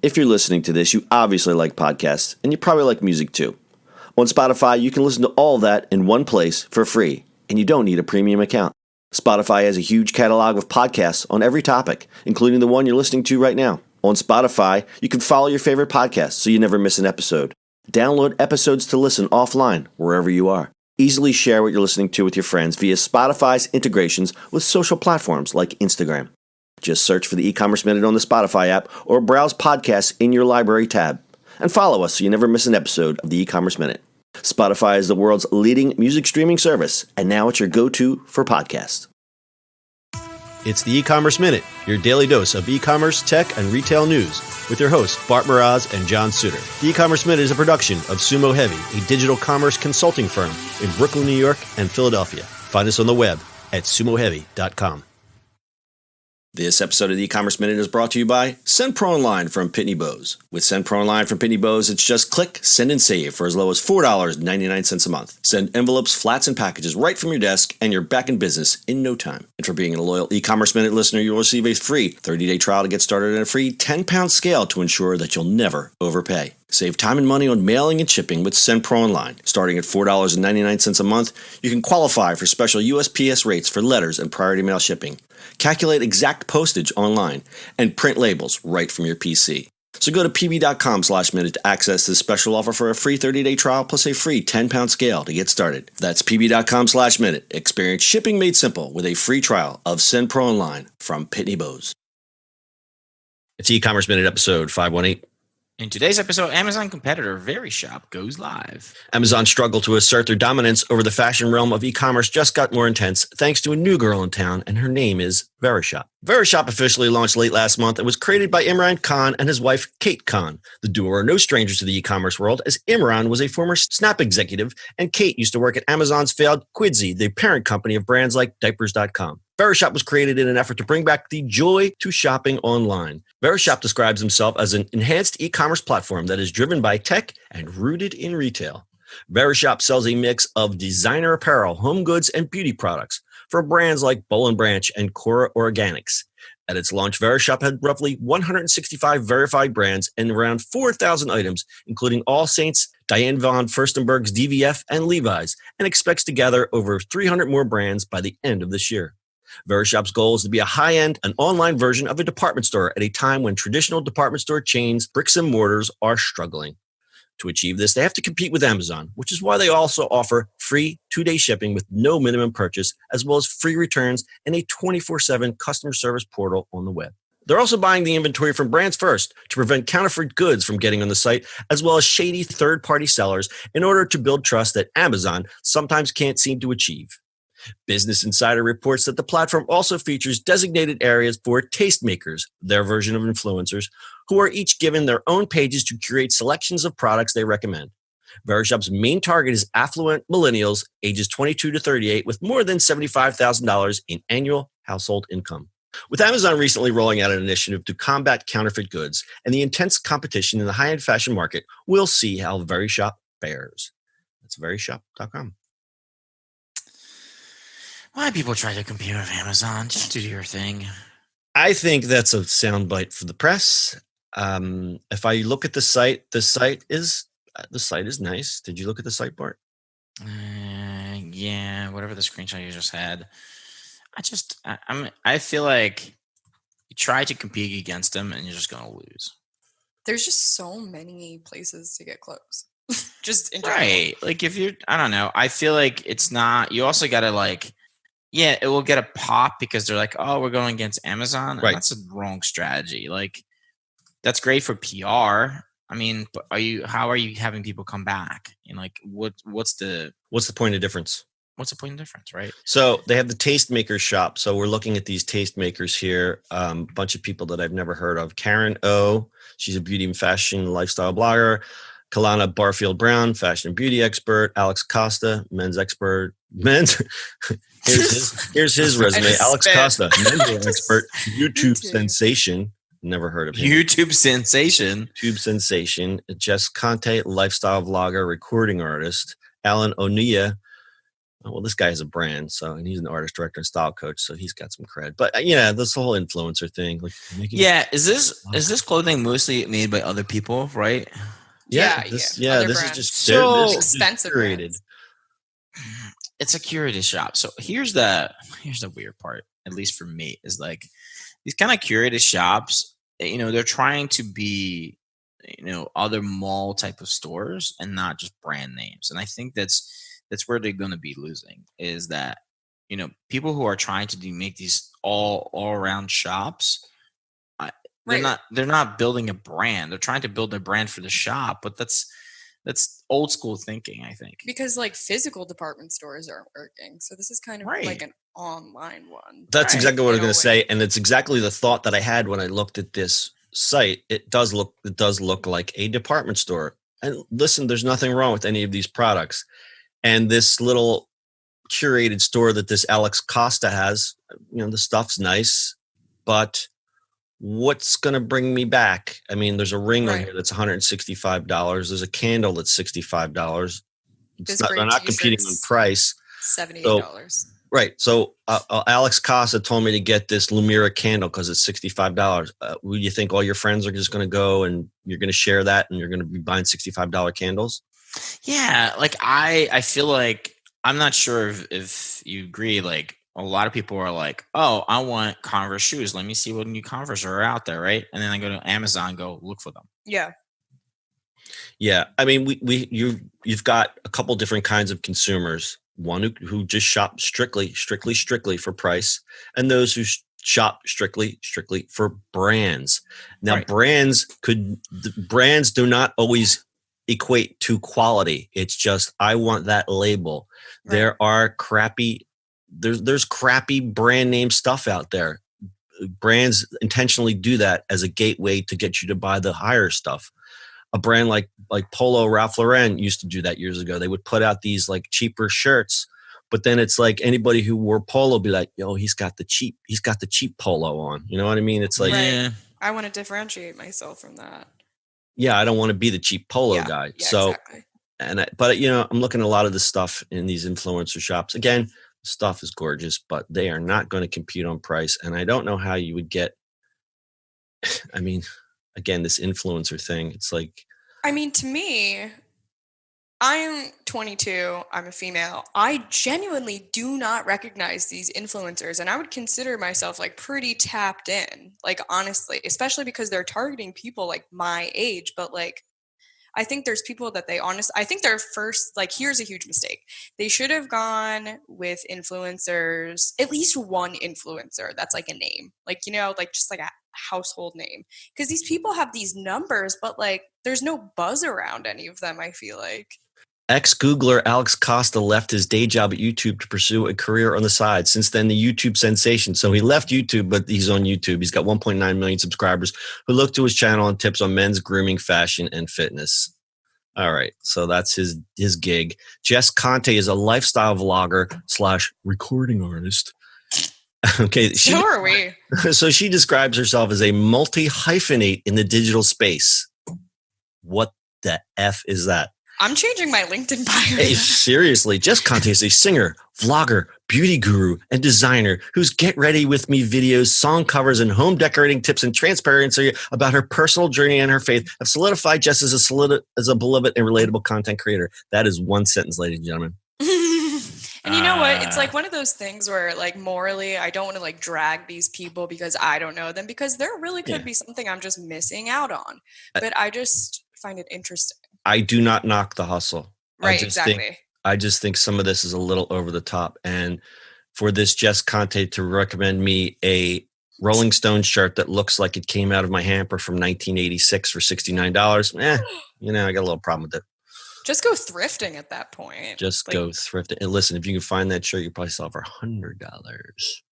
If you're listening to this, you obviously like podcasts, and you probably like music too. On Spotify, you can listen to all that in one place for free, and you don't need a premium account. Spotify has a huge catalog of podcasts on every topic, including the one you're listening to right now. On Spotify, you can follow your favorite podcasts so you never miss an episode. Download episodes to listen offline, wherever you are. Easily share what you're listening to with your friends via Spotify's integrations with social platforms like Instagram. Just search for the e-commerce minute on the Spotify app or browse podcasts in your library tab. And follow us so you never miss an episode of the e-commerce minute. Spotify is the world's leading music streaming service, and now it's your go-to for podcasts. It's the e-commerce minute, your daily dose of e-commerce, tech, and retail news with your hosts Bart Mraz and John Suter. The e-commerce minute is a production of Sumo Heavy, a digital commerce consulting firm in Brooklyn, New York, and Philadelphia. Find us on the web at sumoheavy.com. This episode of the e-commerce minute is brought to you by Send Pro Online from Pitney Bowes. With Send Pro Online from Pitney Bowes, it's just click, send, and save for as low as $4.99 a month. Send envelopes, flats, and packages right from your desk, and you're back in business in no time. And for being a loyal e-commerce minute listener, you'll receive a free 30-day trial to get started and a free 10-pound scale to ensure that you'll never overpay. Save time and money on mailing and shipping with Send Pro Online. Starting at $4.99 a month, you can qualify for special USPS rates for letters and priority mail shipping. Calculate exact postage online and print labels right from your PC. So go to pb.com/minute to access this special offer for a free 30-day trial plus a free 10-pound scale to get started. That's pb.com/minute. Experience shipping made simple with a free trial of Send Pro Online from Pitney Bowes. It's e-commerce minute episode 518. In today's episode, Amazon competitor VeriShop goes live. Amazon's struggle to assert their dominance over the fashion realm of e-commerce just got more intense thanks to a new girl in town, and her name is VeriShop. VeriShop officially launched late last month and was created by Imran Khan and his wife, Kate Khan. The duo are no strangers to the e-commerce world, as Imran was a former Snap executive and Kate used to work at Amazon's failed Quidsy, the parent company of brands like Diapers.com. VeriShop was created in an effort to bring back the joy to shopping online. VeriShop describes himself as an enhanced e-commerce platform that is driven by tech and rooted in retail. VeriShop sells a mix of designer apparel, home goods, and beauty products for brands like Boll & Branch and Cora Organics. At its launch, VeriShop had roughly 165 verified brands and around 4,000 items, including AllSaints, Diane von Furstenberg's DVF, and Levi's, and expects to gather over 300 more brands by the end of this year. VeriShop's goal is to be a high-end and online version of a department store at a time when traditional department store chains, bricks and mortars, are struggling. To achieve this, they have to compete with Amazon, which is why they also offer free 2-day shipping with no minimum purchase, as well as free returns and a 24/7 customer service portal on the web. They're also buying the inventory from brands first to prevent counterfeit goods from getting on the site, as well as shady third-party sellers in order to build trust that Amazon sometimes can't seem to achieve. Business Insider reports that the platform also features designated areas for tastemakers, their version of influencers, who are each given their own pages to curate selections of products they recommend. VeriShop's main target is affluent millennials ages 22 to 38 with more than $75,000 in annual household income. With Amazon recently rolling out an initiative to combat counterfeit goods and the intense competition in the high-end fashion market, we'll see how VeriShop fares. That's VeriShop.com. Why people try to compete with Amazon? Just do your thing. I think that's a soundbite for the press. If I look at the site is nice. Did you look at the site, Bart? Yeah, whatever the screenshot you just had. I feel like you try to compete against them and you're just gonna lose. There's just so many places to get clothes. Just in general. Right. Like if you're, I don't know. I feel like it's not. You also gotta like. Yeah, it will get a pop because they're like, oh, we're going against Amazon. And right. That's a wrong strategy. Like, that's great for PR. I mean, but how are you having people come back? And like, what's the point of difference? What's the point of difference, right? So they have the Tastemakers shop. So we're looking at these tastemakers here. A bunch of people that I've never heard of. Karen O, she's a beauty and fashion lifestyle blogger. Kalana Barfield Brown, fashion and beauty expert. Alex Costa, men's expert. Here's his resume. Alex Costa, men's expert, YouTube sensation. Never heard of him. YouTube sensation. Jess Conte, lifestyle vlogger, recording artist. Alan O'Neill, Oh, well, this guy has a brand, and he's an artist director and style coach, so he's got some cred. But yeah, this whole influencer thing, like is this clothing mostly made by other people, right? Yeah. This Other is brands. just So this is just expensive curated. brands. It's a curated shop. So here's the weird part, at least for me, is like these kind of curated shops, they're trying to be, other mall type of stores and not just brand names. And I think that's where they're going to be losing, is that, people who are trying to make these all around shops, they're not building a brand. They're trying to build a brand for the shop, but that's old school thinking, I think. Because like physical department stores aren't working. So this is kind of like an online one. That's exactly what I was going to say. way. And it's exactly the thought that I had when I looked at this site. It does look like a department store. And listen, there's nothing wrong with any of these products. And this little curated store that this Alex Costa has, the stuff's nice, but what's going to bring me back? I mean, there's a ring on here that's $165. There's a candle that's $65. They're not competing on price. $78. Right. So Alex Costa told me to get this Lumira candle because it's $65. Would you think all your friends are just going to go and you're going to share that and you're going to be buying $65 candles? Yeah. Like I feel like, I'm not sure if you agree, like, a lot of people are like, oh, I want Converse shoes. Let me see what new Converse are out there, right? And then I go to Amazon, go look for them. Yeah. Yeah. I mean, you've got a couple different kinds of consumers. One who just shop strictly for price, and those who shop strictly for brands. Now, brands do not always equate to quality. It's just, I want that label. Right. There are crappy brand name stuff out there. Brands intentionally do that as a gateway to get you to buy the higher stuff. A brand like Polo, Ralph Lauren used to do that years ago. They would put out these like cheaper shirts, but then it's like anybody who wore Polo be like, yo, he's got the cheap Polo on. You know what I mean? It's like, I want to differentiate myself from that. Yeah, I don't want to be the cheap Polo guy. Yeah, so, exactly. But I'm looking at a lot of the stuff in these influencer shops. Again, stuff is gorgeous, but they are not going to compete on price. And I don't know how you would get, I mean, again, this influencer thing, it's like. I mean, to me, I'm 22, I'm a female. I genuinely do not recognize these influencers, and I would consider myself like pretty tapped in, like honestly, especially because they're targeting people like my age, but like I think there's people that I think their first, like, here's a huge mistake. They should have gone with influencers, at least one influencer that's like a name, like, like just like a household name. Because these people have these numbers, but like there's no buzz around any of them, I feel like. Ex-Googler Alex Costa left his day job at YouTube to pursue a career on the side. Since then, the YouTube sensation. So he left YouTube, but he's on YouTube. He's got 1.9 million subscribers who look to his channel and tips on men's grooming, fashion, and fitness. All right. So that's his gig. Jess Conte is a lifestyle vlogger / recording artist. Okay. So are we. So she describes herself as a multi-hyphenate in the digital space. What the F is that? I'm changing my LinkedIn bio. Hey, seriously, Jess Conte is a singer, vlogger, beauty guru, and designer whose Get Ready With Me videos, song covers, and home decorating tips and transparency about her personal journey and her faith have solidified Jess as a beloved and relatable content creator. That is one sentence, ladies and gentlemen. And you know what? It's like one of those things where, like, morally, I don't want to like drag these people because I don't know them, because there really could be something I'm just missing out on. But I just find it interesting. I do not knock the hustle. Right, exactly. I just think some of this is a little over the top. And for this Jess Conte to recommend me a Rolling Stone shirt that looks like it came out of my hamper from 1986 for $69, I got a little problem with it. Just go thrifting at that point. Just go thrifting. And listen, if you can find that shirt, you probably sell it for $100.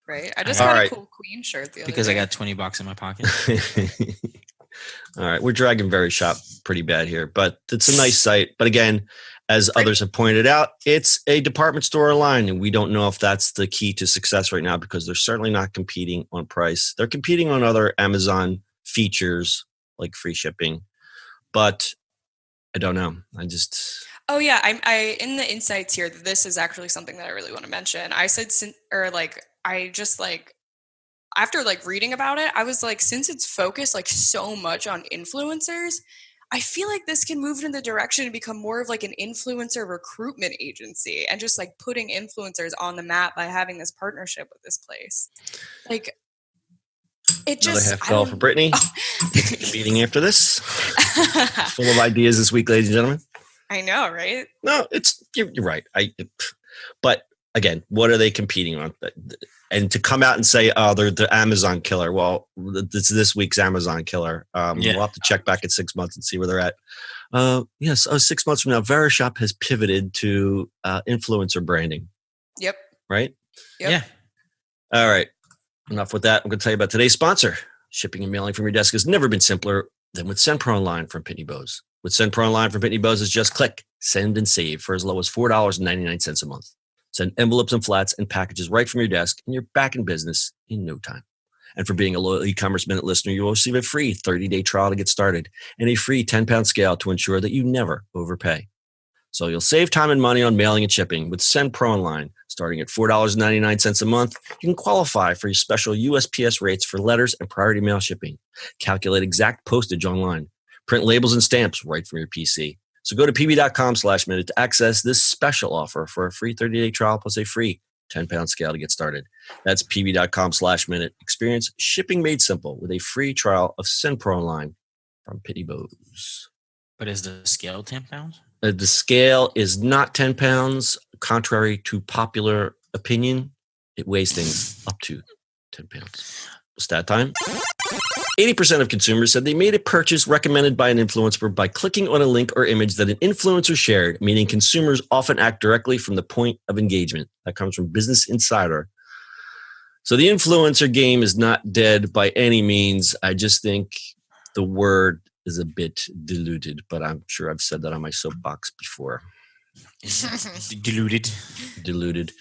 Right. I just got a cool Queen shirt the other day. I got $20 in my pocket. All right. We're dragging VeriShop pretty bad here, but it's a nice site. But again, as others have pointed out, it's a department store line, and we don't know if that's the key to success right now, because they're certainly not competing on price. They're competing on other Amazon features like free shipping. But I don't know. Oh yeah, I in the insights here, this is actually something that I really want to mention. I said, after like reading about it, I was like, since it's focused like so much on influencers, I feel like this can move in the direction to become more of like an influencer recruitment agency and just like putting influencers on the map by having this partnership with this place. Like, it just another half bell for Brittany. Meeting after this. Full of ideas this week, ladies and gentlemen. I know, right? No, you're right. But again, what are they competing on? And to come out and say, "Oh, they're the Amazon killer." Well, this week's Amazon killer. We'll have to check back in 6 months and see where they're at. Yes, 6 months from now, VeriShop has pivoted to influencer branding. Yep. Right. Yep. Yeah. All right. Enough with that. I'm going to tell you about today's sponsor. Shipping and mailing from your desk has never been simpler than with SendPro Online from Pitney Bowes. With SendPro Online from Pitney Bowes, is just click, send, and save for as low as $4.99 a month. Send envelopes and flats and packages right from your desk, and you're back in business in no time. And for being a loyal e-commerce minute listener, you will receive a free 30-day trial to get started and a free 10-pound scale to ensure that you never overpay. So you'll save time and money on mailing and shipping with SendPro Online. Starting at $4.99 a month, you can qualify for your special USPS rates for letters and priority mail shipping. Calculate exact postage online. Print labels and stamps right from your PC. So go to pb.com/minute to access this special offer for a free 30-day trial plus a free 10-pound scale to get started. That's pb.com/minute. Experience shipping made simple with a free trial of SendPro Online from Pitney Bowes. But is the scale 10 pounds? The scale is not 10 pounds. Contrary to popular opinion, it weighs things up to 10 pounds. Stat time. 80% of consumers said they made a purchase recommended by an influencer by clicking on a link or image that an influencer shared, meaning consumers often act directly from the point of engagement. That comes from Business Insider. So the influencer game is not dead by any means. I just think the word is a bit diluted, but I'm sure I've said that on my soapbox before. Diluted.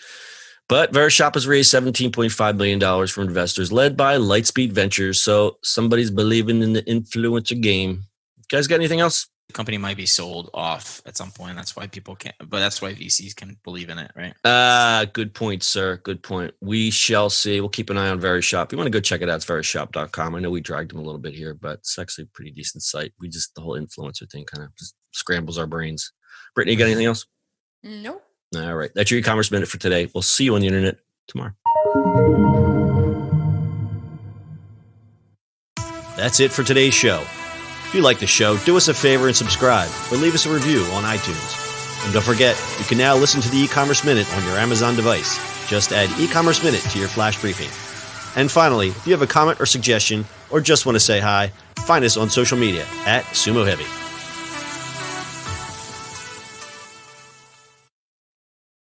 But VeriShop has raised $17.5 million from investors led by Lightspeed Ventures. So somebody's believing in the influencer game. You guys got anything else? The company might be sold off at some point. That's why people can't, but that's why VCs can believe in it, right? Good point, sir. Good point. We shall see. We'll keep an eye on VeriShop. If you want to go check it out, it's verishop.com. I know we dragged them a little bit here, but it's actually a pretty decent site. The whole influencer thing kind of just scrambles our brains. Brittany, you got anything else? Nope. All right. That's your e-commerce minute for today. We'll see you on the internet tomorrow. That's it for today's show. If you like the show, do us a favor and subscribe or leave us a review on iTunes. And don't forget, you can now listen to the e-commerce minute on your Amazon device. Just add e-commerce minute to your flash briefing. And finally, if you have a comment or suggestion or just want to say hi, find us on social media @SumoHeavy.